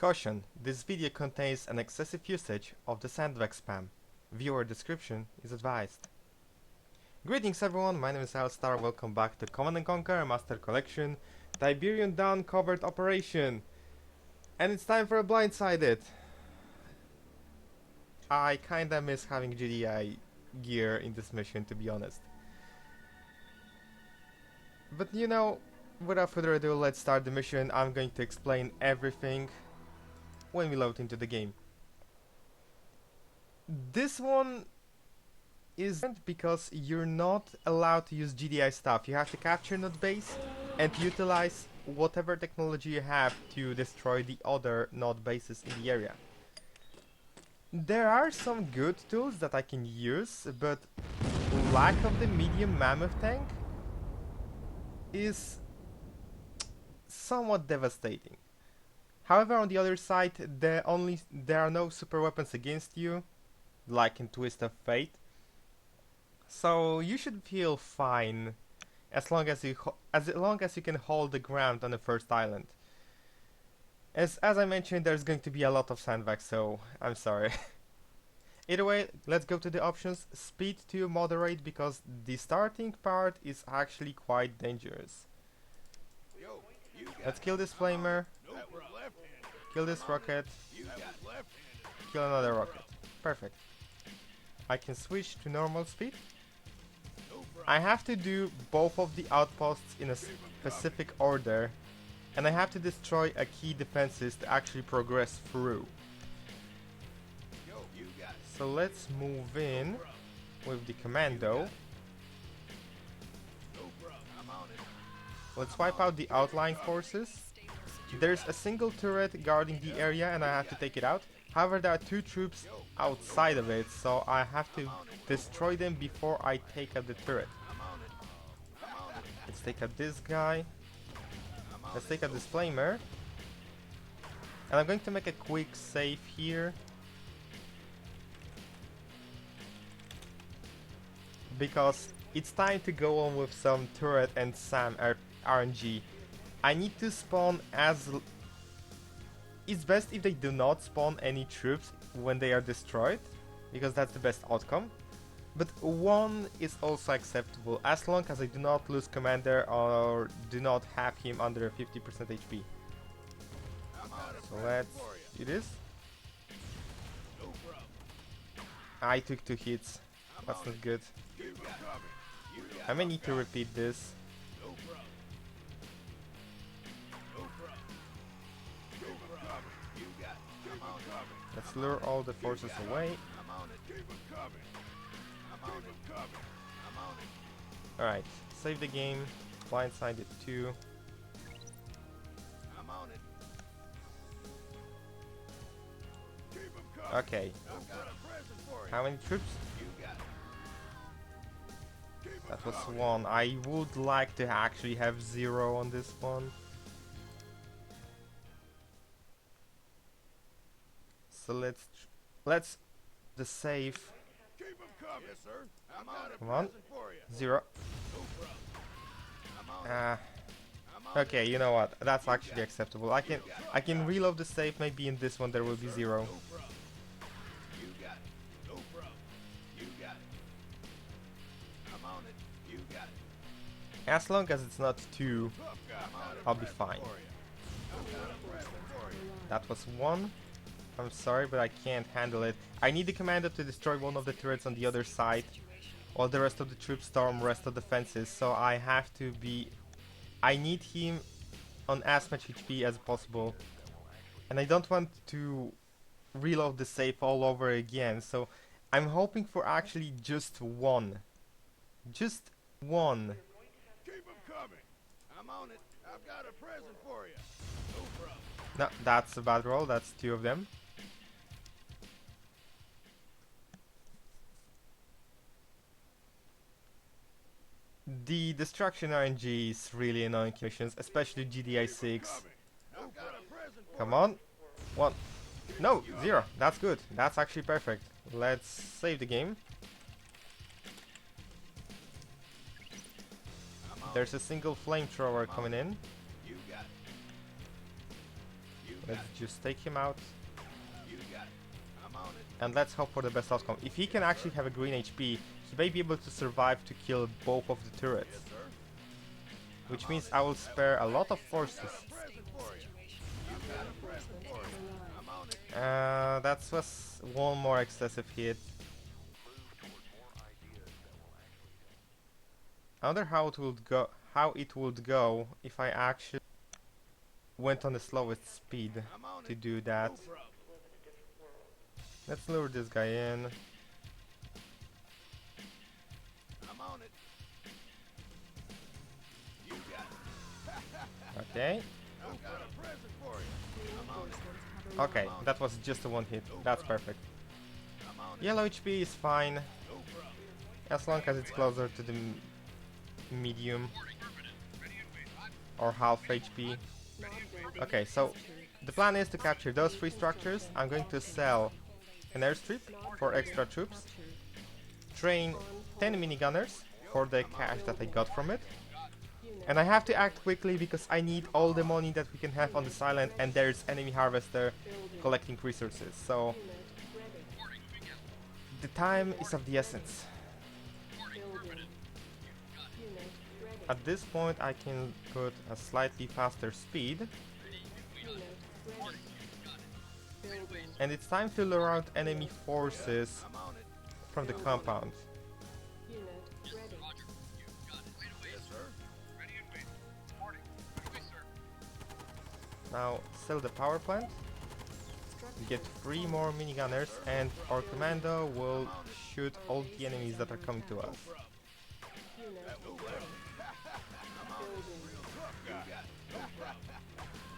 Caution, this video contains an excessive usage of the sandbag spam. Viewer discretion is advised. Greetings everyone, my name is Alstar, welcome back to Command & Conquer Remastered Collection, the Iberian Dawn Covert Operation. And it's time for a Blindsided. I kinda miss having GDI gear in this mission, to be honest. But you know, without further ado, let's start the mission. I'm going to explain everything when we load into the game. This one is different because you're not allowed to use GDI stuff. You have to capture node base and utilize whatever technology you have to destroy the other node bases in the area. There are some good tools that I can use, but lack of the medium mammoth tank is somewhat devastating. However, on the other side, there are no super weapons against you, like in Twist of Fate. So you should feel fine as long as you can hold the ground on the first island. As I mentioned, there's going to be a lot of sandbags, so I'm sorry. Either way, let's go to the options. Speed to moderate, because the starting part is actually quite dangerous. Let's kill this flamer. Kill this rocket. Kill another rocket. Perfect. I can switch to normal speed. I have to do both of the outposts in a specific order, and I have to destroy a key defenses to actually progress through. So let's move in with the Commando. Let's wipe out the outlying forces. There's a single turret guarding the area and I have to take it out. However, there are two troops outside of it, so I have to destroy them before I take out the turret. Let's take out this guy. Let's take out this flamer. And I'm going to make a quick save here, because it's time to go on with some turret and SAM RNG. I need to spawn it's best if they do not spawn any troops when they are destroyed, because that's the best outcome. But one is also acceptable, as long as I do not lose commander or do not have him under 50% HP. So let's do this. I took 2 hits. That's not good. I may need to repeat this. Let's lure all the forces away. Alright, save the game. Blindsided 2. Okay. How many troops? That was 1. I would like to actually have 0 on this one. So let's the save. Come on, 0. Okay, you know what? That's actually acceptable. I can reload the save. Maybe in this one there will be 0. As long as it's not 2, I'll be fine. That was 1. I'm sorry, but I can't handle it. I need the Commando to destroy one of the turrets on the other side, while the rest of the troops storm rest of the fences, so I need him on as much HP as possible. And I don't want to reload the save all over again, so I'm hoping for actually just 1. Just 1. Keep them coming. I'm on it. I've got a present for you. No, that's a bad roll. That's 2 of them. The destruction RNG is really annoying missions, especially GDI 6. Come on. 1. No, 0. That's good. That's actually perfect. Let's save the game. There's a single flamethrower coming in. Let's just take him out. You got it. I'm on it. And let's hope for the best outcome. If he can actually have a green HP, he may be able to survive to kill both of the turrets. Yes, sir. Which means I will spare a lot of forces. Present for you. You got a present for you. I'm on it. That was one more excessive hit. I wonder how it would go if I actually went on the slowest speed I'm on to it. do that. No problem. Let's lure this guy in. I'm on it. You got it. Okay. I've got a present for you. I'm on it. Okay, that was just a one hit. That's perfect. I'm on it. Yellow HP is fine No problem. as long as it's closer to the medium or half HP. Okay, so the plan is to capture those three structures. I'm going to sell an airstrip for extra troops, train 10 minigunners for the cash that I got from it, and I have to act quickly because I need all the money that we can have on this island, and there's enemy harvester collecting resources, so the time is of the essence. At this point I can put a slightly faster speed, and it's time to lure out enemy forces I'm on it. from the compound. Yes, sir. Now sell the power plant, get 3 more minigunners, and our commando will shoot all the enemies that are coming to us.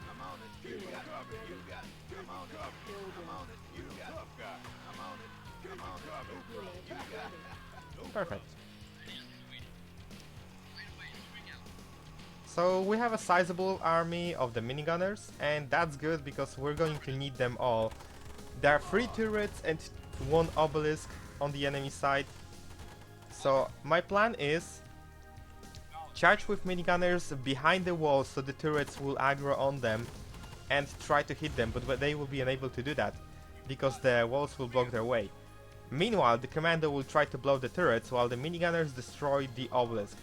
I'm on it. You got it. You got it. I'm on it. I'm on it. You got it. I'm on it. I'm on it. You got it. Perfect. So we have a sizable army of the minigunners, and that's good because we're going to need them all. There are 3 turrets and 1 obelisk on the enemy side. So my plan is charge with minigunners behind the walls so the turrets will aggro on them and try to hit them, but they will be unable to do that because the walls will block their way. Meanwhile, the commando will try to blow the turrets while the minigunners destroy the obelisk.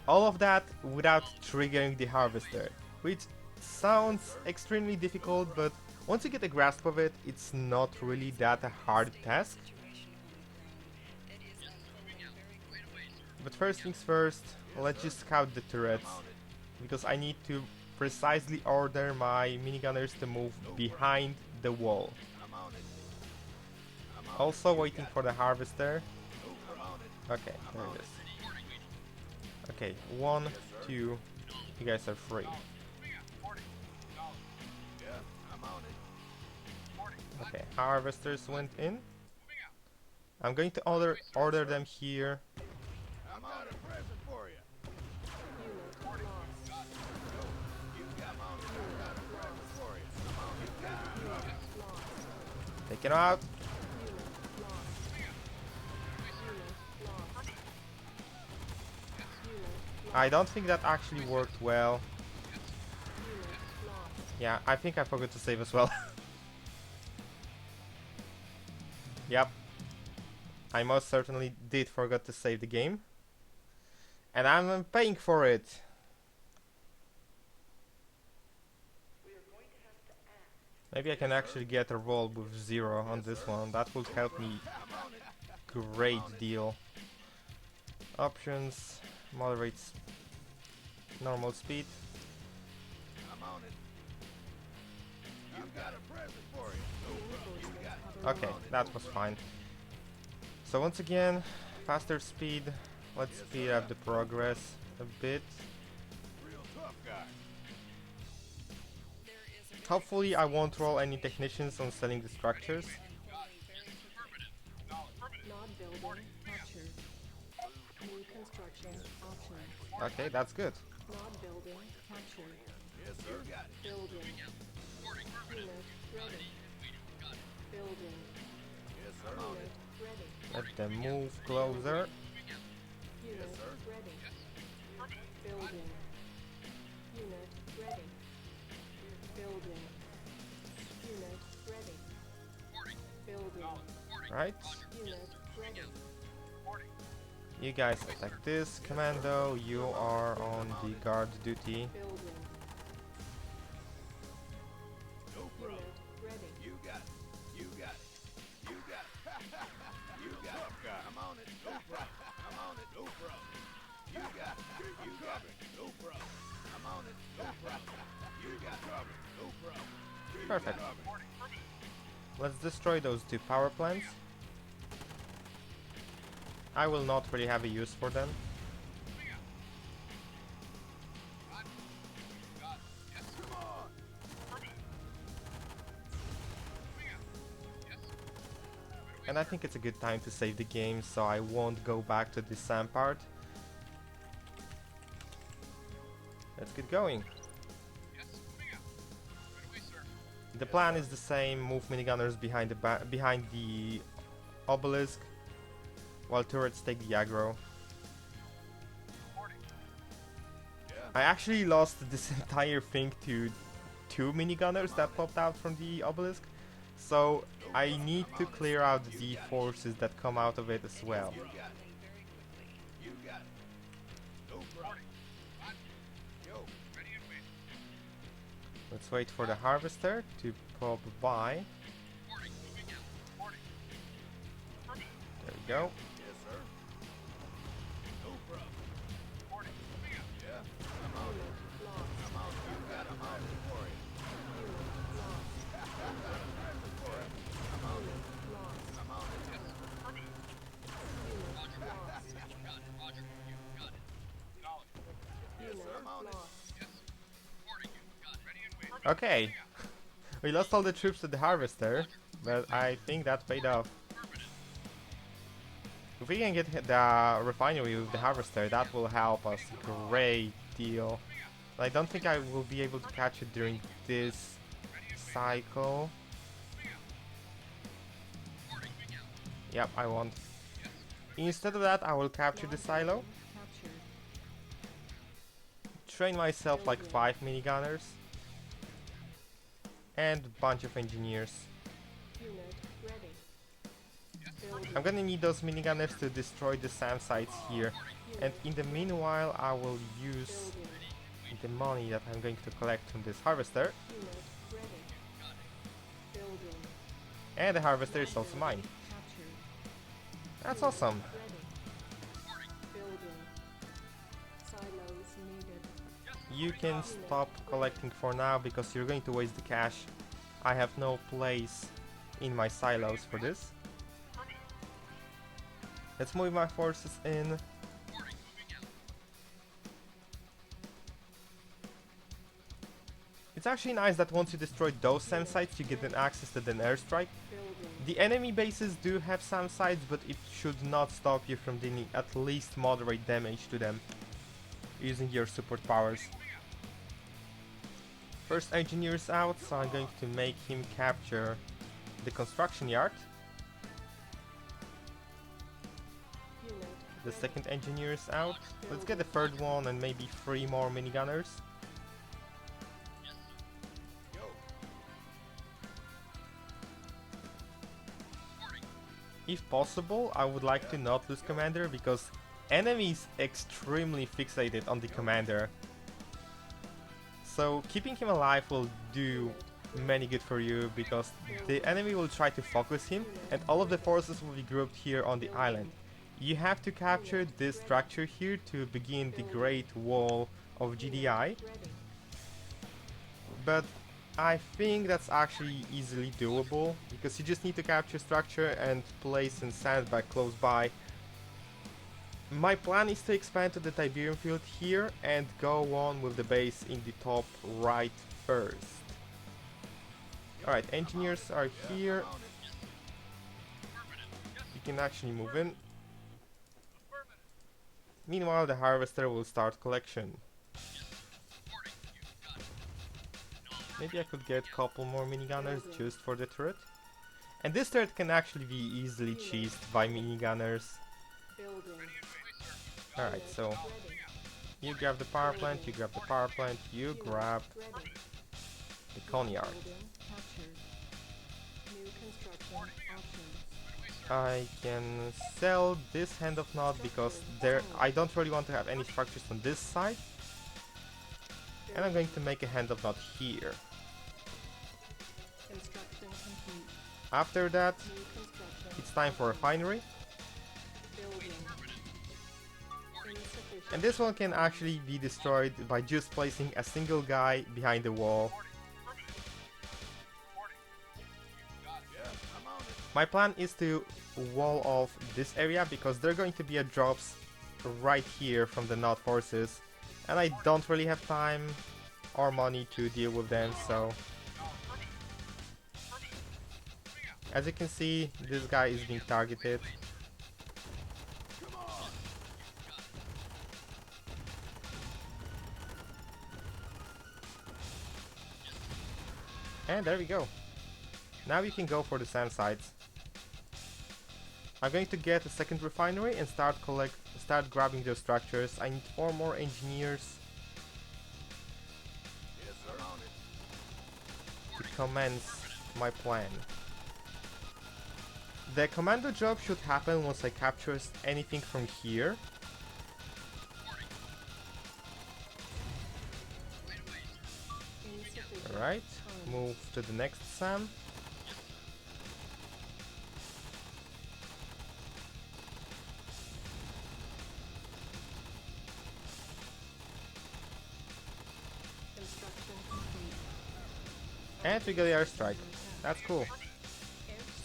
All of that without triggering the harvester, which sounds extremely difficult, but once you get a grasp of it, it's not really that a hard task. But first things first, let's just scout the turrets, because I need to precisely order my minigunners to move behind the wall. I'm on it. I'm on Also waiting for the harvester. I'm on it. Okay, there it is. Okay, 1, 2, you guys are free. Yeah, I'm on it. Okay, harvesters went in. I'm going to order them here. I'm on a present for you. You got on it. I got a present for you. I'm on it. You got it. Take it out. I don't think that actually worked well. Yeah, I think I forgot to save as well. Yep. I most certainly did forget to save the game. And I'm paying for it. Maybe I can actually get a roll with 0 on this one. That would help me great deal. Options, moderate, normal speed. I'm on it. You got a present for you. You got it. Okay, that was fine. So once again, faster speed. Let's speed up the progress a bit. Real tough guy. Hopefully I won't roll any technicians on selling the structures. Not building, captured. New construction options. Okay, that's good. Not building, captured. Yes, sir. You got it. Building. Unit ready. Building. Yes, sir. On Unit it. ready. Let them move closer. Unit ready. Building. Unit ready. Building. Building. Right? Unit ready. You guys attack this. Commando, you are on the guard duty. Building. Unit ready. You got it. You got it. You got it. You got it. I'm on it. No problem. I'm on it. No problem. You got it. You got it. No problem. I'm on it. No problem. You got it. No problem. Perfect. Let's destroy those two power plants. I will not really have a use for them. And I think it's a good time to save the game, so I won't go back to the SAM part. Let's get going. The plan is the same: move minigunners behind the obelisk, while turrets take the aggro. I actually lost this entire thing to 2 minigunners that popped out from the obelisk, so I need to clear out the forces that come out of it as well. You got it. You got it. No problem. Yo. Let's wait for the harvester to pop by. There we go. Yes, sir. No problem. Yeah. I'm on it. Unit lost. I'm on it. You got it. I'm on it for you. Unit lost. I'm on it. Unit lost. I'm on it. Unit lost. Unit I'm on it. lost. Okay. We lost all the troops to the harvester, but I think that paid off. If we can get the refinery with the harvester, that will help us a great deal. I don't think I will be able to catch it during this cycle. Yep, I won't. Instead of that, I will capture the silo. Captured. Train myself like 5 minigunners. And a bunch of engineers. Unit ready. Building. I'm gonna need those minigunners to destroy the SAM sites here. And in the meanwhile, I will use Building. the money that I'm going to collect from this harvester. Unit ready. Building. And the harvester is also mine. Captured. That's awesome. Ready. Building. Silos needed. You can stop collecting for now because you're going to waste the cash. I have no place in my silos for this. Let's move my forces in. It's actually nice that once you destroy those SAM sites, you get an access to an airstrike. Building. The enemy bases do have SAM sites, but it should not stop you from dealing at least moderate damage to them using your support powers. First engineer is out, so I'm going to make him capture the construction yard. Unit. The second engineer is out. Let's get the third one and maybe 3 more minigunners. Yo. If possible, I would like to not lose commander because enemy is extremely fixated on the commander. So keeping him alive will do many good for you because the enemy will try to focus him and all of the forces will be grouped here on the island. You have to capture this structure here to begin the Great Wall of GDI, Ready. but I think that's actually easily doable because you just need to capture structure and place a sandbag close by. My plan is to expand to the Tiberium field here and go on with the base in the top right first. Alright, engineers are here. You can actually move in. Meanwhile, the harvester will start collection. Maybe I could get a couple more minigunners just for the turret. And this turret can actually be easily cheesed by minigunners. Building. Alright, so Ready. you grab the power plant, you grab the power plant, you grab Ready. the Conyard. Building. Captured. New construction. Construction options. I can sell this hand of node because there I don't really want to have any structures on this side. And I'm going to make a hand of node here. Construction complete. After that, New construction. it's time for a refinery. Building. Insufficient. And this one can actually be destroyed by just placing a single guy behind the wall. My plan is to wall off this area because there are going to be a drops right here from the node forces. And I don't really have time or money to deal with them, so... As you can see, this guy is being targeted. And there we go. Now we can go for the sand sites. I'm going to get a second refinery and start grabbing those structures. I need 4 more engineers to commence my plan. The commando job should happen once I capture anything from here. Insufficient. Alright, move to the next SAM. Construction complete. And we get the airstrike. That's cool.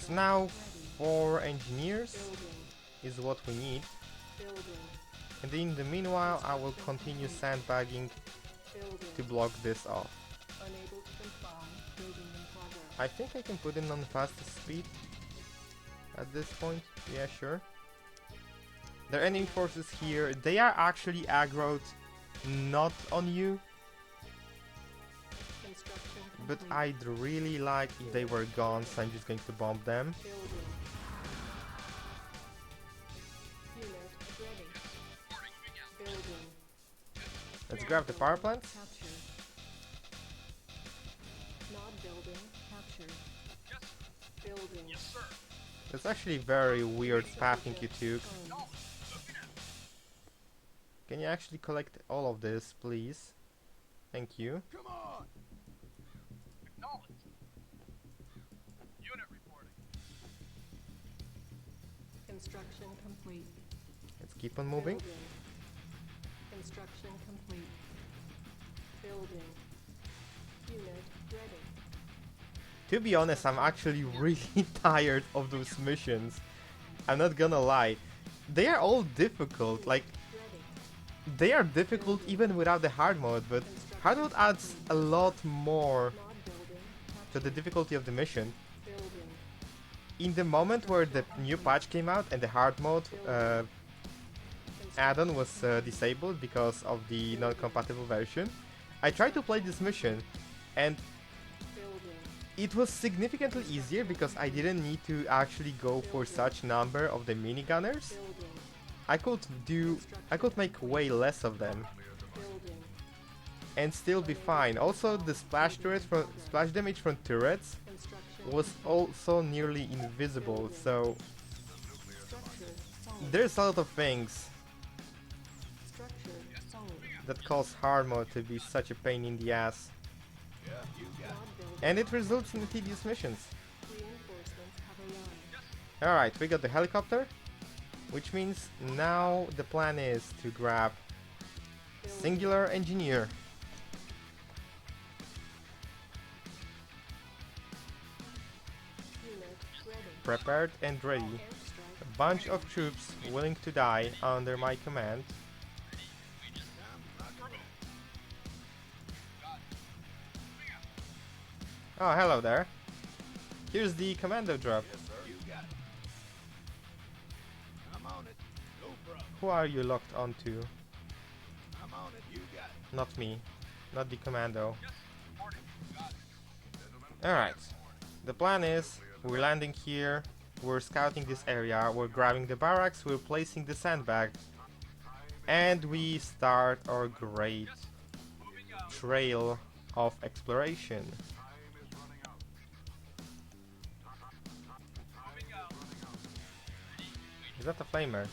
So now 4 engineers Building. is what we need. Building. And in the meanwhile, I will continue sandbagging Building. to block this off. Unable to comply. Building in progress. I think I can put it on fastest speed at this point. Yeah, sure. There are enemy forces here. They are actually aggroed not on you, Construction but complete. I'd really like if they were gone, so I'm just going to bomb them. Building. Unit ready. Building. Let's grab the power plants. Captured. Nod building captured. Building. It's actually very weird pathing you took. Funds. Can you actually collect all of this, please? Thank you. Come on! Acknowledged. Unit reporting. Construction complete. Let's keep on moving. Building. Construction complete. Building. Unit ready. To be honest, I'm actually really tired of those missions. I'm not gonna lie. They are all difficult, like, Ready. they are difficult even without the hard mode, but hard mode adds a lot more Nod building to the difficulty of the mission. building. In the moment where the new patch came out and the hard mode add-on was disabled because of the non-compatible version, I tried to play this mission and Building. it was significantly easier because I didn't need to actually go for such number of the minigunners. Building. I could make way less of them Building. and still be fine. Also, the splash damage from turrets Construction. was also nearly invisible, so Structure solid. there's a lot of things Structure solid. that cause hard mode to be such a pain in the ass. Yeah, you got Nod building. And it results in tedious missions. Reinforcements have arrived. Alright, we got the helicopter, which means now the plan is to grab Building. singular engineer. Unit ready. Prepared and ready. Airstrike. A bunch of troops willing to die under my command. Oh, hello there. Here's the commando drop. Yes, sir. You got it. I'm on it. No problem. Who are you locked onto? I'm on it. You got it. Not me. Not the commando. Yes, reporting. Got it. Alright. The plan is, we're landing here, we're scouting this area, we're grabbing the barracks, we're placing the sandbag, and we start our great Moving out. trail of exploration. Is that a flamer? I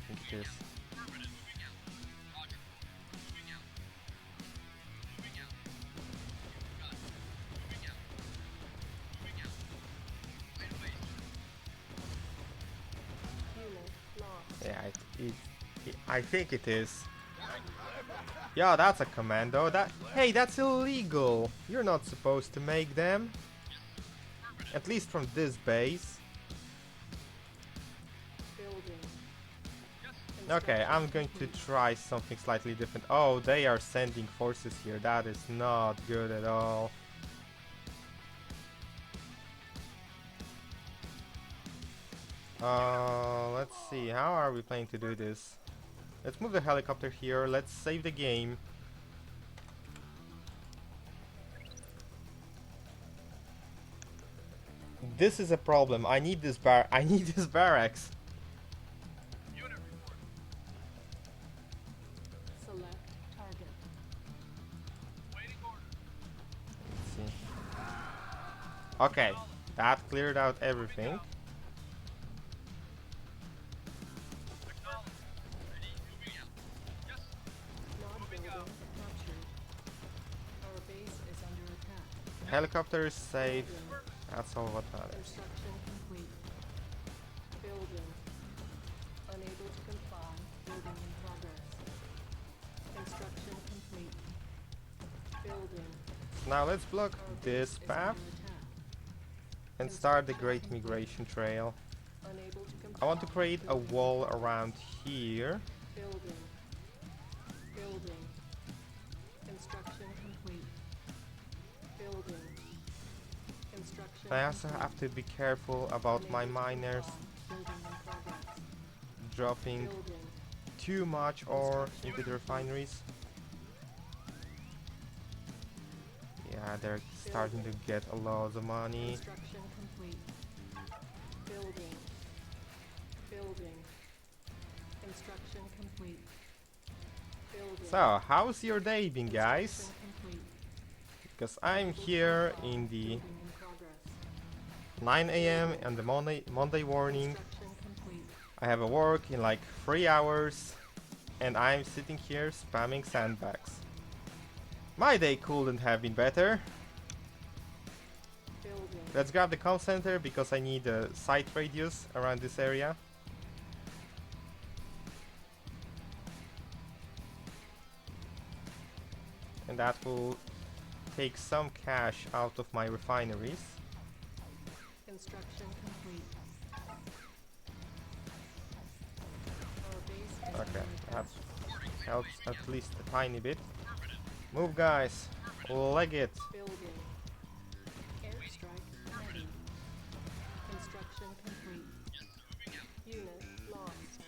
think it is. Affirmative. Moving out. Roger. Moving out. Moving out. Got it. Moving out. Moving out. Right away, sir. Unit lost. Yeah, I think it is. Yeah, that's a commando. Hey, that's illegal. You're not supposed to make them. At least from this base. Building. Okay, I'm going to try something slightly different. Oh, they are sending forces here. That is not good at all. Let's see. How are we planning to do this? Let's move the helicopter here. Let's save the game. This is a problem. I need this I need this barracks. Unit report. Select target. Waiting order. Let's see. Okay, that cleared out everything. Acknowledged. Ready. Moving out. Yes. Not building captured. Our base is under attack. Helicopter is safe. Building. That's all what matters. Construction complete. Building. Unable to comply. Building in progress. Construction complete. Building. Now let's block Our this base is path under attack. and start the Great Migration Trail. Unable to comply. I want to create a Building. wall around here. Building. Building. Construction complete. Building. Construction I also complete. have to be careful about my Unable to miners comply. Building in progress. dropping Building. too much ore into the refineries. Yeah, they're starting to get a lot of money. Construction complete. Building. Building. Construction complete. Building. So, how's your day been, guys? Construction complete. Because I'm here in the Building in progress. 9 a.m. and the Monday morning. Construction complete. I have a work in like 3 hours, and I'm sitting here spamming sandbags. My day couldn't have been better. Building. Let's grab the comm center because I need a sight radius around this area. And that will take some cash out of my refineries. Construction complete. Our base is Okay, under that attack. helps at least a tiny bit. Move, guys. Leg it. Building. Airstrike ready. Construction complete. Unit lost.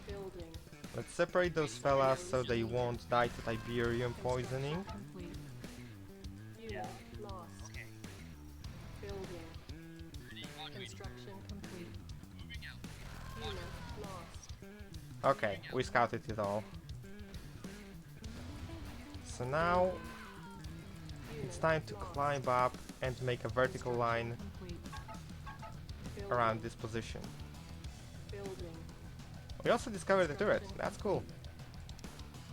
Building. Let's separate those fellas so they won't die to Tiberium poisoning. Construction complete. Unit lost. Building. Construction complete. Unit lost. Okay, we scouted it all. So now it's time to climb up and make a vertical line around this position. Building. We also discovered the turret. That's cool.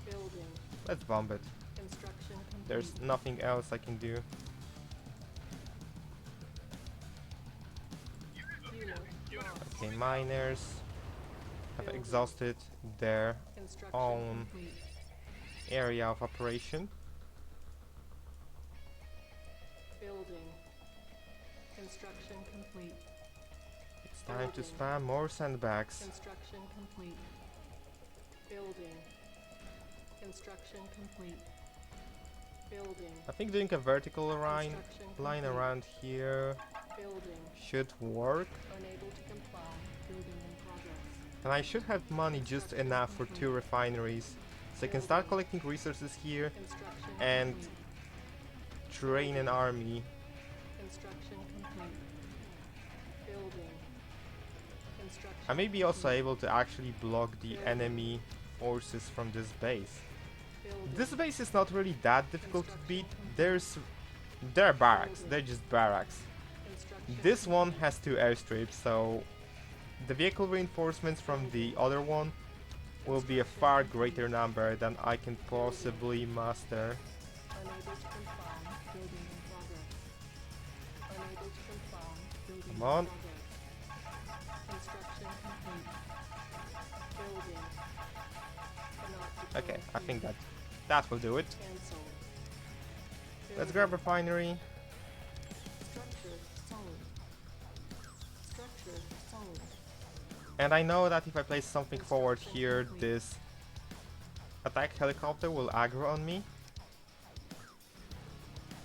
Building. Let's bomb it. Construction complete. There's nothing else I can do. Unit lost. Okay, miners have exhausted their Construction own complete. area of operation. Building. Construction complete. It's time to spam more sandbags. Construction complete. Building. Construction complete. Building. I think doing a vertical line Construction complete. around here Building. should work. Unable to comply. Building in progress. And I should have money just enough for 2 refineries. So I can start collecting resources here Construction and complete. train an army. Construction complete. Building. Construction I may be also complete. able to actually block the enemy forces from this base. Building. This base is not really that difficult to beat. There are barracks. They're just barracks. Construction This one has 2 airstrips, so the vehicle reinforcements from the other one will be a far greater number than I can possibly master. Unable to confirm. Building in progress. Unable to confirm. Building Come on. in progress. Construction complete. Building. Cannot deploy Okay, I think fleet. that will do it. Cancelled. Let's Building. grab refinery. Structure solid. Structure solid. And I know that if I place something forward here, this attack helicopter will aggro on me.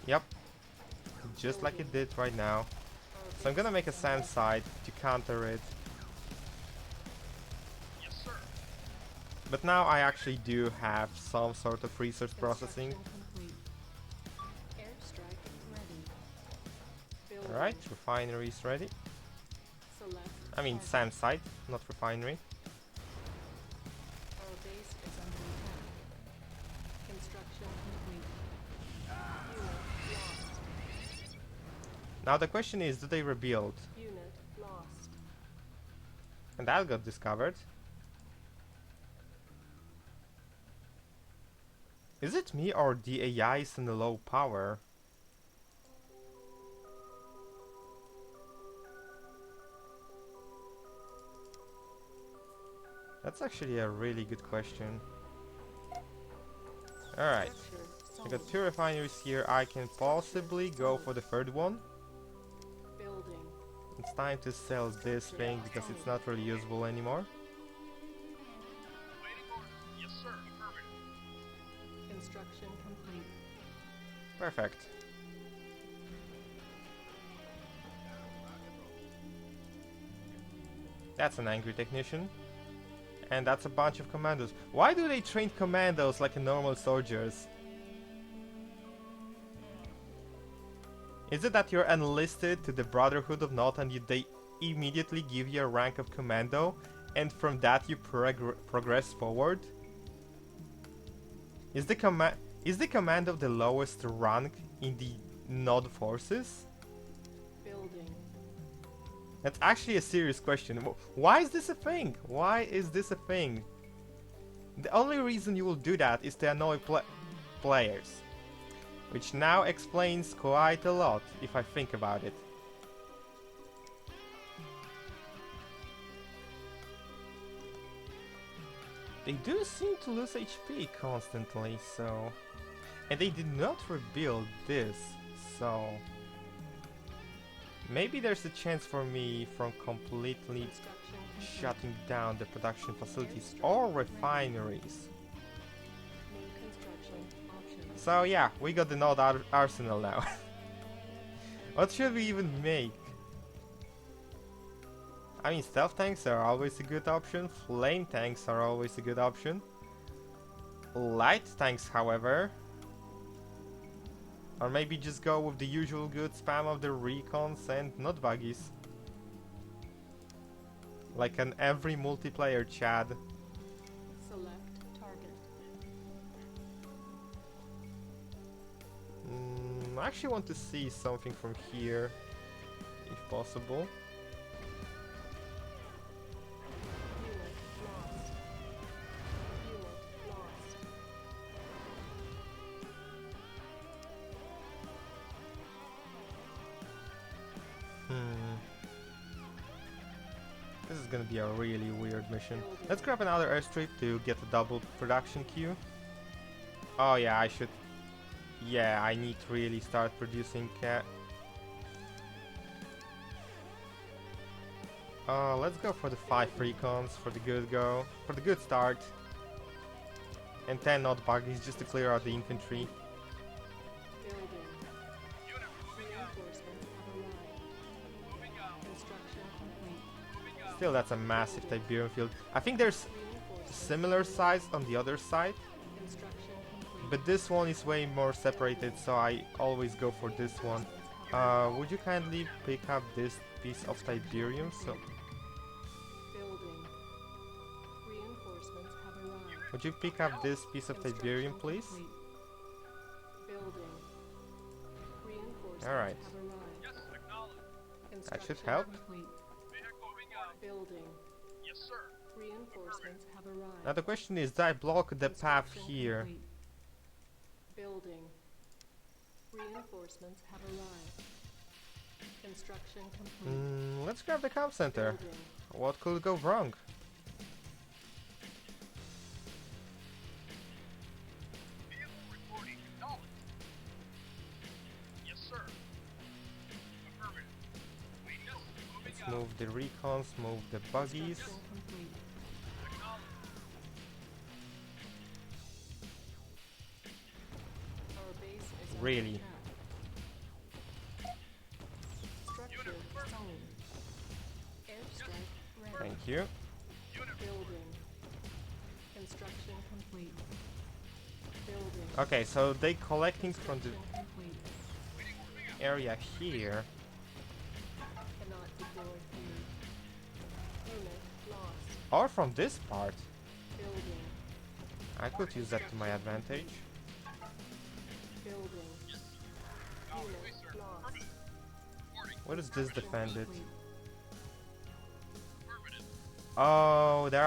Yep, just like it did right now. So I'm gonna make a sand side to counter it. Yes, sir. But now I actually do have some sort of resource processing. Construction complete. Airstrike ready. Building. Alright, refinery is ready. Select. I mean target. sand site, not refinery. Our base is under attack. Construction complete. Unit lost. Now the question is, do they rebuild? Unit lost. And that got discovered. Is it me or the AI is in the low power? That's actually a really good question. Alright, Structure I got solid. 2 refineries here. I can possibly go for the third one. Building. It's time to sell this thing because it's not really usable anymore. Waiting order. Yes, sir. Affirmative. Construction complete. Perfect. That's an angry technician. And that's a bunch of commandos. Why do they train commandos like normal soldiers? Is it that you're enlisted to the Brotherhood of Not and they immediately give you a rank of commando, and from that you progress forward? Is the commando the lowest rank in the Nod forces? Building. That's actually a serious question. Why is this a thing? Why is this a thing? The only reason you will do that is to annoy players. Which now explains quite a lot, if I think about it. They do seem to lose HP constantly, so... And they did not rebuild this, so... Maybe there's a chance for me from completely Construction complete. shutting down the production facilities or refineries. New construction options. So yeah, we got the node arsenal now. What should we even make? I mean, stealth tanks are always a good option, flame tanks are always a good option. Light tanks, however. Or maybe just go with the usual good spam of the recons and not buggies. Like an every multiplayer Chad. Select target. I actually want to see something from here, if possible. Unit lost. Unit lost. This is gonna be a really weird mission. Let's grab another airstrip to get a double production queue. Oh yeah, I should... Yeah, I need to really start producing let's go for the 5 recons for the good go. For the good start. And 10 not buggies just to clear out the infantry. Building. Unit moving out. Reinforcements have arrived. Moving out. Construction complete. Moving out. Still, that's a massive Tiberium field. I think there's Reinforcements. similar size on the other side. Construction complete. But this one is way more separated, so I always go for this one. Would you kindly pick up this piece of Tiberium? So, Building. Reinforcements have arrived. would you pick up this piece of Tiberium, please? Construction complete. Building. Reinforcements Alright. have arrived. Yes, acknowledged. That should Construction help. complete. Vehicle moving out. Building. Yes, sir. Reinforcements have arrived. Now the question is, do I block the path Construction here? complete. Building. Reinforcements have arrived. Construction complete. Let's grab the comm center. Building. What could go wrong? Vehicle reporting. Acknowledged. Yes, sir. Affirmative. Wait, yes. Moving Let's out. move the recons, move the buggies. Construction complete. Acknowledged. Our base is under Really? attack. Structure sown. Airstrike ready. Thank you. Building. Construction complete. Building. Okay, so they collecting from the Construction complete. area here. Cannot deploy here. Unit lost. Or from this part. Building. I could use that to my advantage. Building. Unit lost. What is this defended? Complete. Affirmative. Oh, there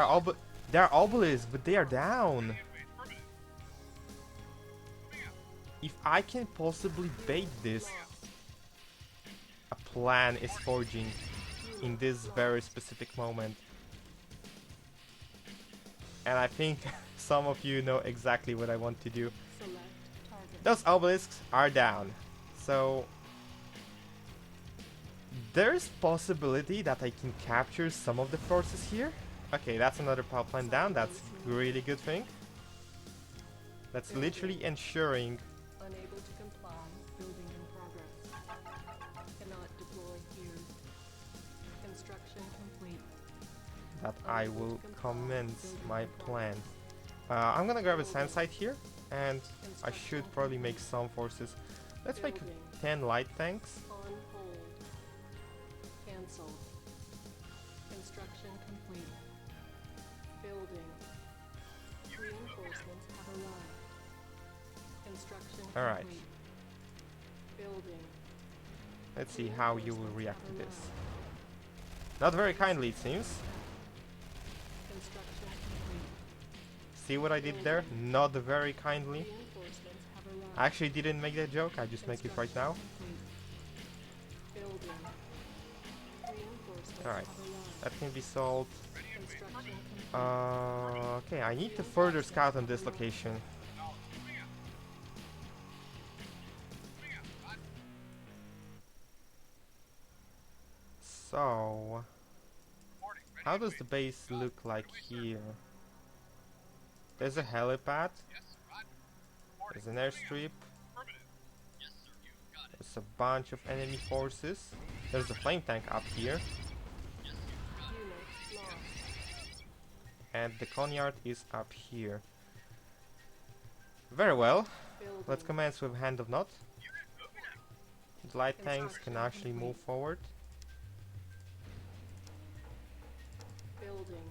are obelisks, but they are down. Affirmative. If I can possibly bait this, a plan is forging in this very specific moment. And I think some of you know exactly what I want to do. Select target. Those obelisks are down. So there's possibility that I can capture some of the forces here. Okay, that's another power plant down. That's a really good thing. That's literally ensuring Unable to comply. Building in progress. Cannot deploy here. Construction complete. that I will commence my plan. I'm gonna grab a sand site here, and I should probably make some forces. Let's make Building. 10 light tanks. On hold. Cancelled. Construction complete. Building. Reinforcements have arrived. Construction All right. complete. Building. Let's see how you will react to this. Not very kindly, it seems. Construction complete. See what I did there? Not very kindly. Reinforcements have arrived. I actually didn't make that joke, I just make it right now. Building. Reinforcements Alright, have arrived. that can be solved. Construction complete. Okay, I need to further scout on this location. So, how does the base look like here? There's a helipad, there's an airstrip, there's a bunch of enemy forces, there's a flame tank up here, Unit lost. and the Conyard is up here. Very well, Building. let's commence with Hand of Knot. The light tanks can actually move forward. Building.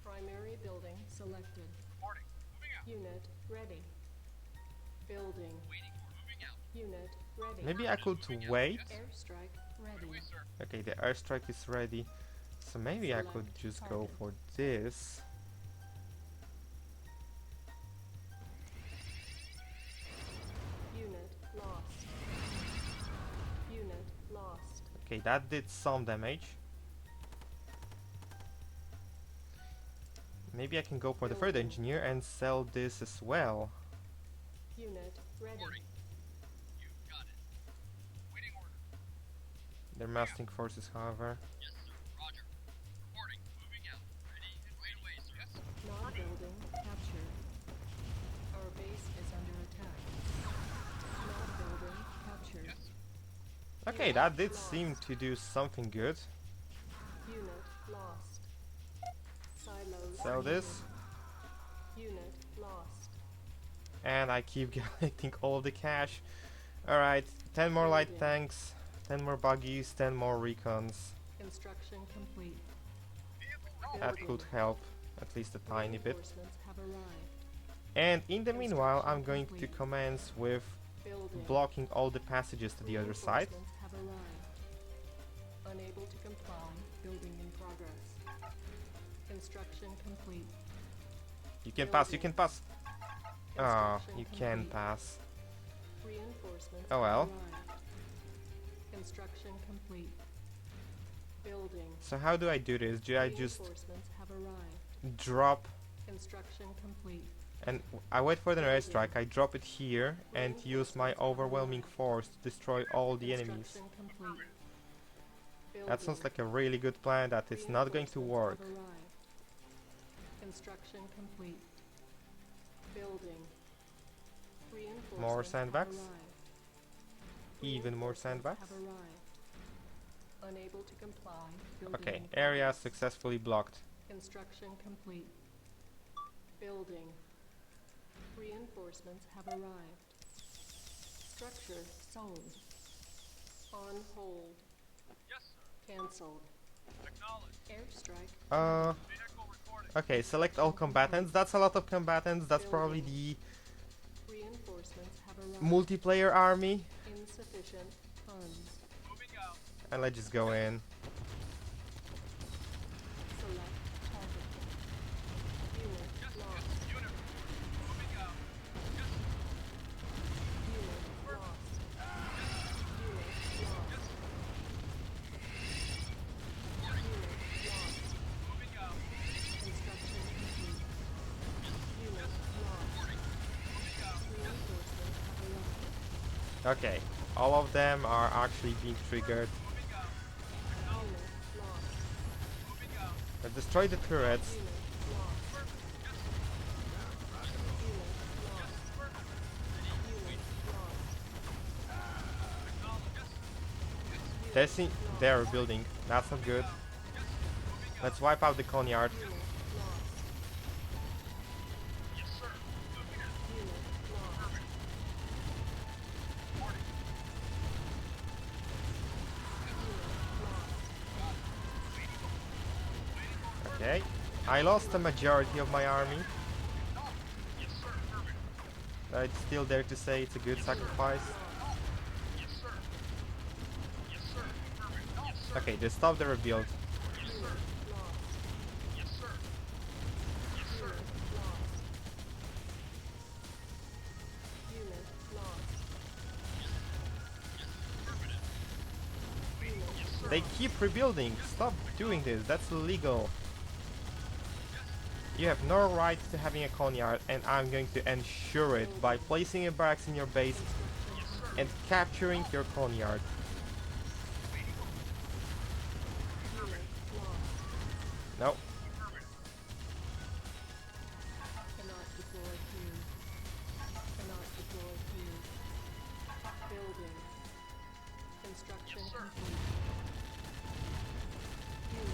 Primary building selected. Unit ready. Building. Unit ready. Maybe I could wait. Airstrike ready. Okay, the airstrike is ready. So maybe I could just go for this. Unit lost. Unit lost. Okay, that did some damage. Maybe I can go for the third engineer and sell this as well. Unit ready. They're massing forces, however. Not building captured. Our base is under attack. Not building captured. Okay, that did seem to do something good. Unit lost. Silos. Sell this. Unit lost. And I keep collecting all of the cash. Alright, 10 more light tanks, 10 more buggies, 10 more recons. Construction complete. That Building. could help, at least a tiny bit. Reinforcements have arrived. And in the meanwhile, I'm going to commence with Building. blocking all the passages to the other side. Reinforcements have arrived. Unable to comply. Building in progress. Construction complete. You can pass, you can pass. Ah, Construction you can complete. pass. Reinforcements Oh have well. arrived. Construction complete. Building. So how do I do this? Do I just Reinforcements have arrived. drop Construction complete. and I wait for the airstrike, I drop it here and use my overwhelming force to destroy all the enemies? Construction complete. That sounds like a really good plan that is not going to work. Reinforcements have arrived. Construction complete. Building. Reinforcements More have sandbags? arrived. Even more Reinforcements sandbags? have arrived. Unable to comply. Building Okay, in area progress. successfully blocked. Construction complete. Building. Reinforcements have arrived. Structure sold. On hold. Yes, sir. Cancelled. Acknowledged. Airstrike. Vehicle reporting. Okay, select all combatants. That's a lot of combatants. That's probably the Reinforcements have arrived. multiplayer army. Insufficient funds. Moving out. And let's just go in. Select target. Unit Yes, lost. yes. Unit. Moving out. Yes, Unit lost. Unit lost. yes. Unit lost. Moving out. Construction complete. Unit lost. Moving out. Reinforcements have arrived. Okay, all of them are actually being triggered. Moving out. Unit lost. Moving out. Destroy the turrets. Unit lost. Unit lost. Unit lost. They see they're rebuilding. That's not good. Let's wipe out the Conyard. Unit lost. Yes, sir. Moving out. Unit lost. Okay, I lost the majority of my army. Yes, sir. Affirmative. It's still there to say it's a good sacrifice. Yes, sir. Yes, sir. Affirmative. Yes, sir. Okay, they stopped the rebuild. Yes, sir. Yes, sir. Yes, sir. Unit lost. Affirmative. Yes, sir. They keep rebuilding. Stop doing this. That's illegal. You have no right to having a Conyard, and I'm going to ensure it by placing a barracks in your base Yes, sir. and capturing your Conyard. Unit lost. No, Affirmative. Cannot deploy here. Cannot deploy here. Building. Construction Yes, sir. complete. Unit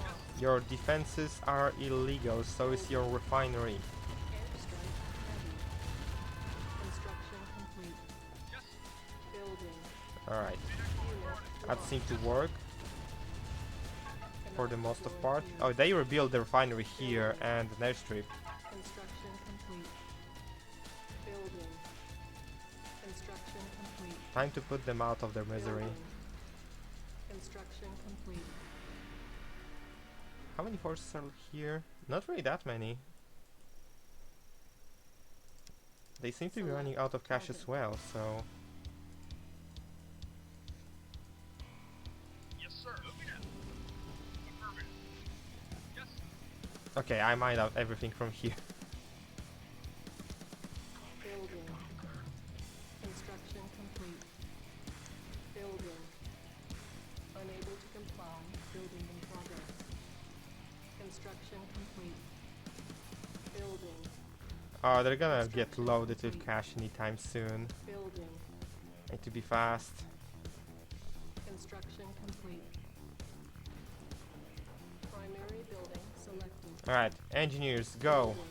lost. your defenses are illegal, so is your refinery. Airstrike ready. Construction complete. Yes. Building. Alright, Unit that lost. seemed to work for Cannot the most of deploy part. here. Oh, they rebuilt the refinery here and an airstrip. Construction complete. Building. Construction complete. Time to put them out of their misery. Building. Construction complete. How many forces are here? Not really that many. They seem to be running out of cash as well, so... Yes, sir. Moving out. Affirmative. Yes. Okay, I mined out everything from here. Building. Construction complete. Building. Unable to comply. Building in progress. Construction complete. Building. Oh, they're gonna get loaded with cash anytime soon. Building. Need to be fast. Construction complete. Primary building selected. Alright, engineers, go! Building.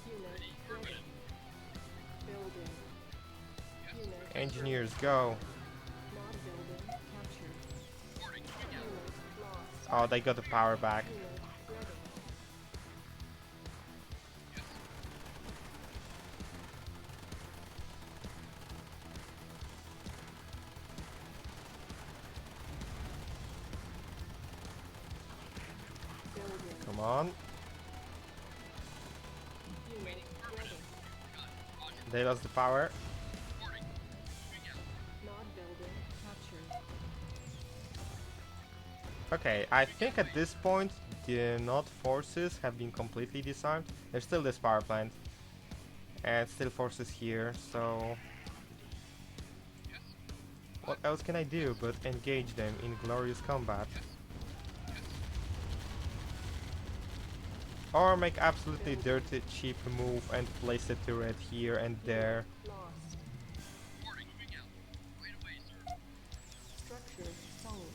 Unit ready. Building. Unit Engineers, go! mod building captured. Reporting. Moving out. Unit lost. Oh, they got the power back. Unit ready. Yes. Come on. Unit ready. They lost the power. Mod building captured. Okay, I think at this point the Node forces have been completely disarmed. There's still this power plant. And still forces here, so... what else can I do but engage them in glorious combat? Or make absolutely dirty cheap move and place a turret here and there. Lost. Structure sold.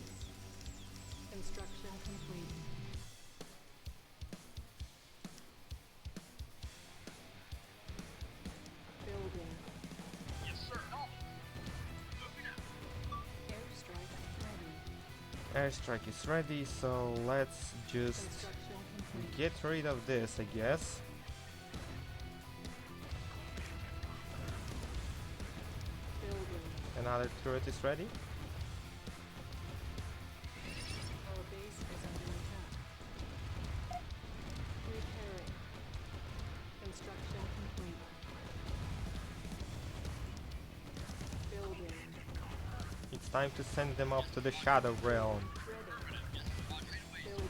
Construction complete. Building. Airstrike ready. Airstrike is ready, so let's just Construction complete. get rid of this, I guess. Building. Another turret is ready. Our base is under attack. Repairing. Construction complete. Building. It's time to send them off to the Shadow Realm. Ready. Building.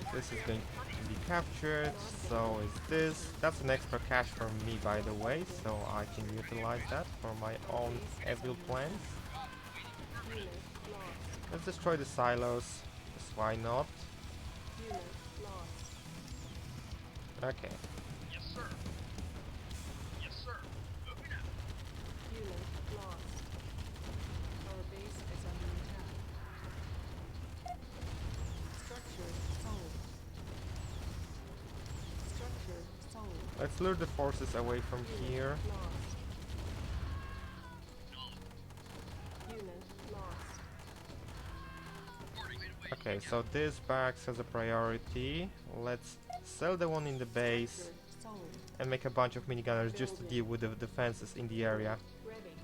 Unit This is going to be captured, so is this. That's an extra cash for me, by the way, so I can utilize that for my own evil plans. unit lost. Let's destroy the silos, because why not? Unit lost. Okay, Unit lost. Our base is under attack. Structure sold. Structure sold. let's lure the forces away from here. Lost. Unit lost. Okay, so this barracks has a priority. Let's sell the one in the base Structure sold. and make a bunch of minigunners just to deal with the defenses in the area. Ready.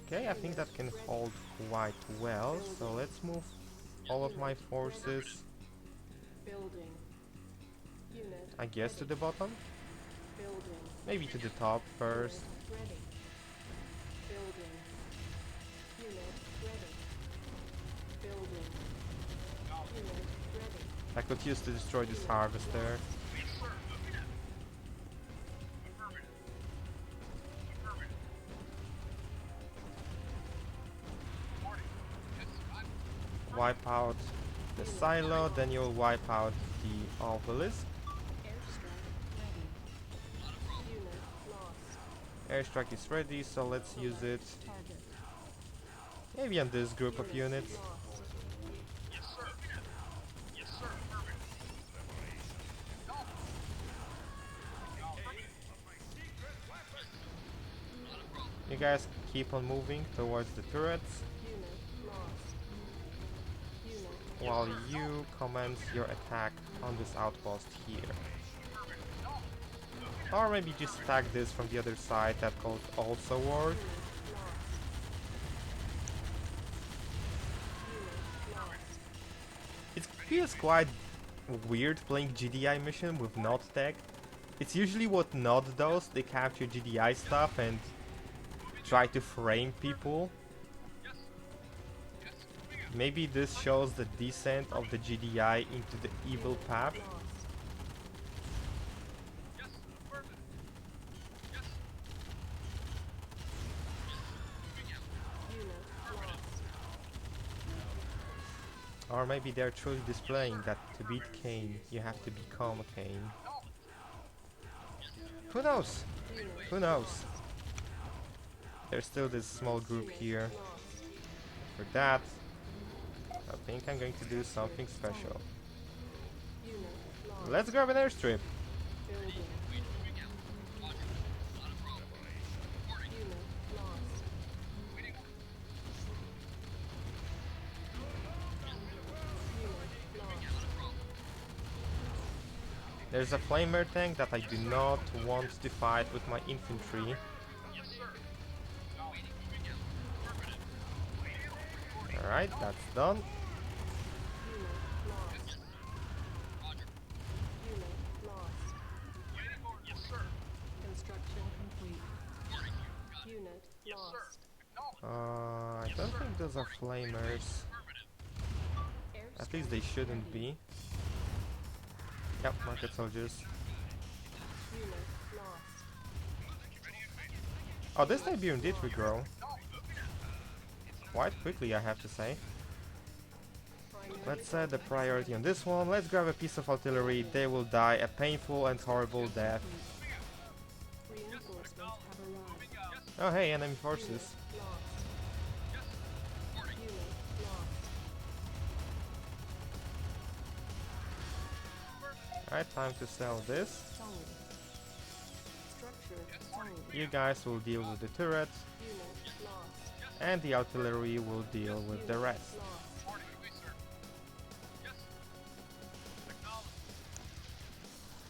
Okay, I think that can hold quite well, so let's move all of my forces, Building. Unit I guess, to the bottom? building. Maybe to the top first. Unit ready. Building. Unit ready. Building. Unit ready. I could use to destroy this harvester. Wipe out the silo, then you'll wipe out the obelisk. Airstrike ready. Unit lost. Airstrike is ready, so let's use it Target. maybe on this group of units. Lost. You guys keep on moving towards the turrets Unit lost. Unit while you commence your attack on this outpost here. Or maybe just attack this from the other side, that could also work. It feels quite weird playing GDI mission with Node tech. It's usually what Node does, they capture GDI stuff and try to frame people. Maybe this shows the descent of the GDI into the evil path. Or maybe they're truly displaying that to beat Cain, you have to become a Cain. Who knows? Who knows? There's still this small group here. For that, I think I'm going to do something special. Let's grab an airstrip! There's a flamer tank that I do not want to fight with my infantry. Alright, that's done. lost. I don't think those are flamers. At least they shouldn't be. Yep, market soldiers. Unit lost. Oh, this Tiberium did regrow. Quite quickly, I have to say. Primary Let's set the priority on this one. Let's grab a piece of artillery. They will die a painful and horrible death. reinforcements have arrived. Oh hey, enemy forces. Unit lost. Unit lost. Alright, time to sell this. Solid. Structure solid. You guys will deal with the turrets, Unit lost. and the artillery will deal with the rest. Lost.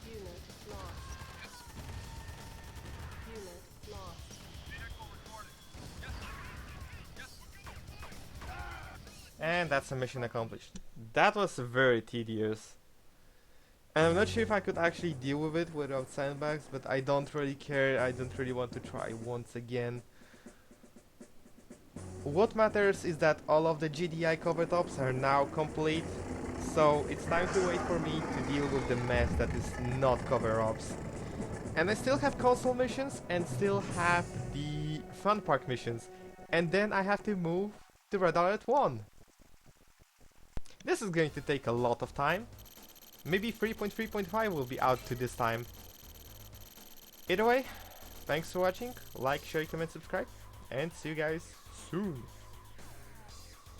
Unit lost. Unit lost. And that's a mission accomplished. That was very tedious. And I'm not sure if I could actually deal with it without sandbags, but I don't really care. I don't really want to try once again. What matters is that all of the GDI Covert ops are now complete, so it's time to wait for me to deal with the mess that is not cover ops. And I still have console missions and still have the fun park missions, and then I have to move to Red Alert 1. This is going to take a lot of time. Maybe 3.3.5 will be out to this time. Either way, thanks for watching, like, share, comment, subscribe, and see you guys soon.